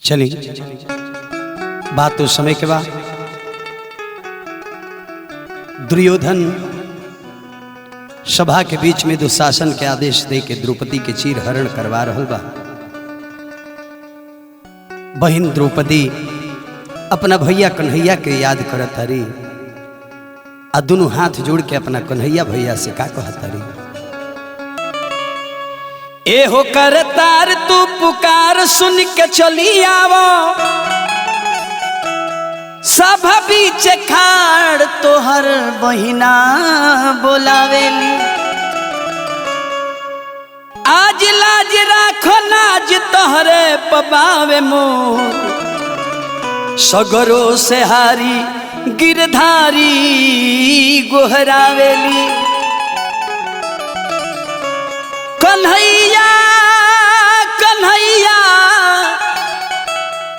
चलिए बात तो समय के बाद दुर्योधन सभा के बीच में दुशासन के आदेश दे के द्रौपदी के चीर हरण करवा रहल बा। बहन द्रौपदी अपना भैया कन्हैया के याद करत हरी आ दोनों हाथ जोड़ के अपना कन्हैया भैया से का कहत हरी, एहो करतार तू पुकार सुन के चली आवो, सब बीच खाड़ तोहर बहिना बोलावेली, आज लाज राखो नाज तोहरे पबावे मोर, सगरो से हारी गिरधारी गोहरावेली, कन्हैया कन्हैया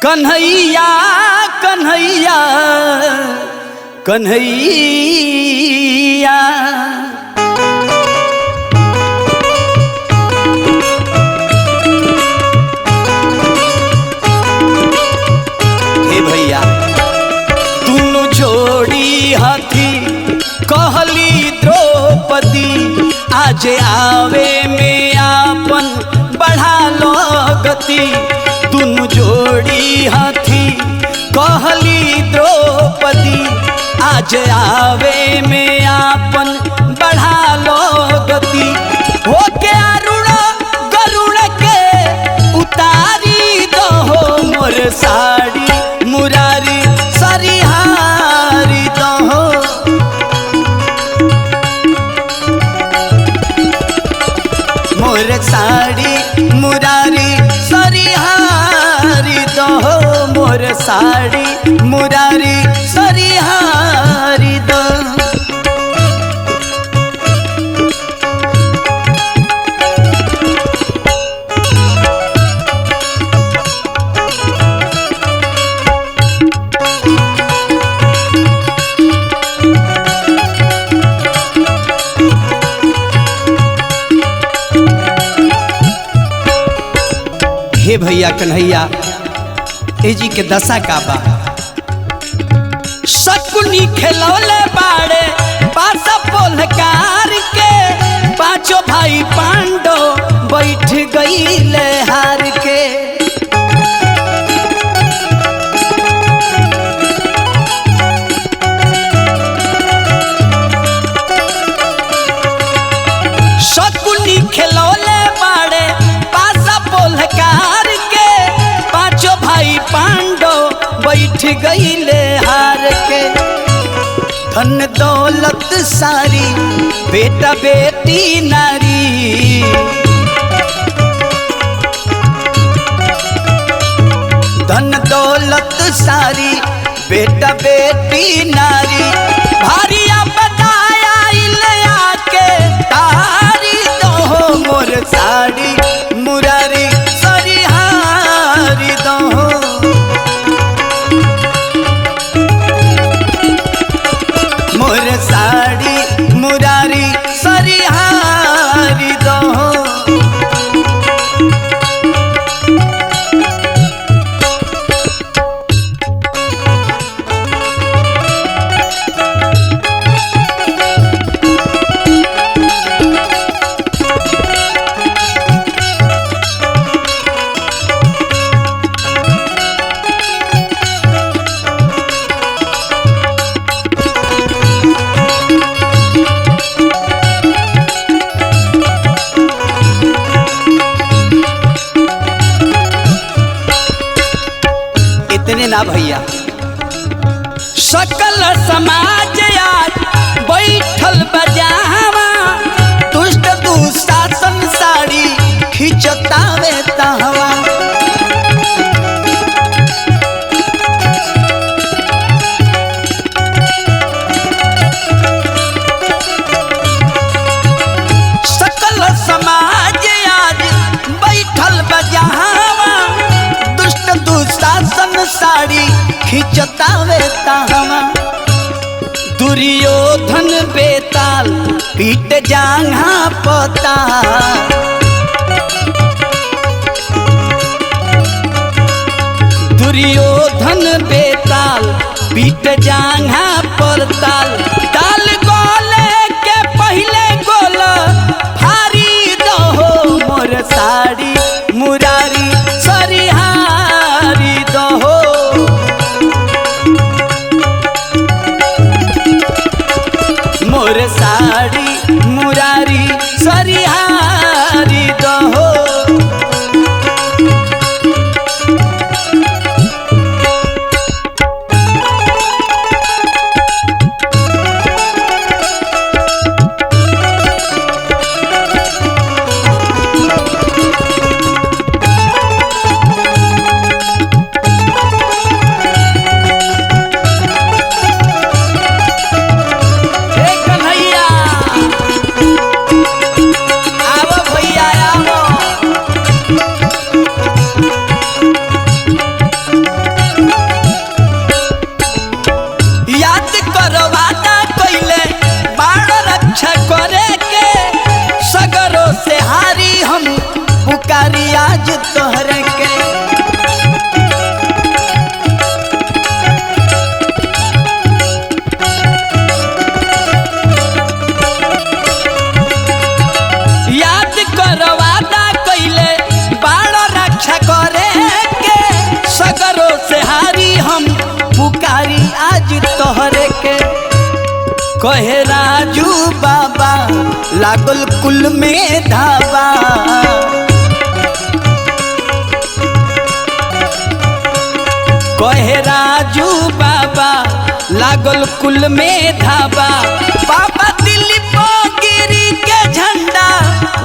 कन्हैया कन्हैया कन्हैया। हे भैया दोनों जोड़ी हाथी कहली द्रौपदी, आज आवे में आपन बढ़ा लो गति, दोनों जोड़ी हाथी कहली द्रौपदी, आज आवे में आपन बढ़ा लो गति, हो के अरुण गरुड़ के उतारी दो मोर साड़ी मुरारी सरिहारी दो, मोर साड़ी मुरारी सरिहारी दो, मोर साड़ी मुरारी सरिहारी दो। हे भैया कन्हैया ए जी के दशा का बा, शकुनी खेलौले बाड़े पास पोलकार के, पांचों भाई पांडो बैठ गईले हार के, शकुनी खेलौले बाड़े पास पोलकार के, पांचों भाई पांडो बैठ गईले हार के, धन दौलत सारी बेटा बेटी नारी, धन दौलत सारी बेटा बेटी नारी, भारिया बताया इले आके तारी दो मोर साड़ी मुरारी सरिहारी दो, मोर साड़ी मुरारी सरिहारी दो। इतने ना भैया, सकल समाज आज बैठल बजावा, दुष्ट दुशासन साड़ी खिंचतावे तहवा, सकल समाज आज बैठल बजावा, दुष्ट दुशासन साड़ी खिंचतावे तहवा, दुर्योधन बेताल पीट जांघा पता, दुर्योधन बेताल पीट जांघा पर ताल ताल गोले के पहले गोल भारी दहो मोर साड़ी मुरारी सरिहारी दहो मोर साड़ी मुरारी सरिहारी दहो आज तोहरे के याद करवादा कइले बाड़ रक्षा करे के सगरो से हारी हम पुकारी आज तोहरे के कहे राजू बाबा लागल कुल में धावा कहे राजू बाबा लागल कुल में धाबा बाबा दिलीप गिरी के झंडा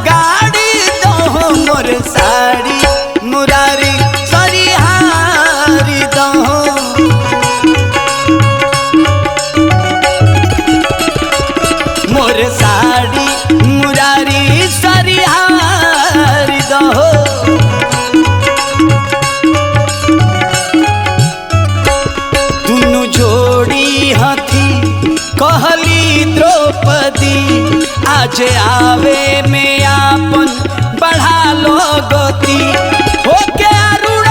गाड़ी दहो मोर साड़ी मुरारी सरिहारी दहो मोर साड़ी मुरारी सरिहारी दहो कहली द्रौपदी आज आवे में आपन बढ़ा लो गति होके अरुण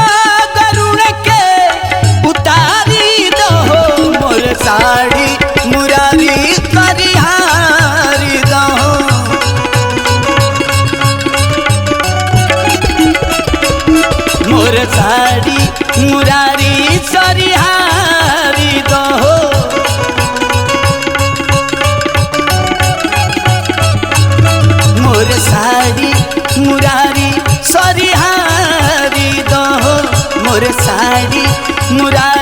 गरुण के उतारी दहो मोर साड़ी मुरारी सरिहारी दहो मोर साड़ी मुरारी सरिहारी दहो मोर साड़ी मुरारी सरिहारी दहो मोर साड़ी मुरारी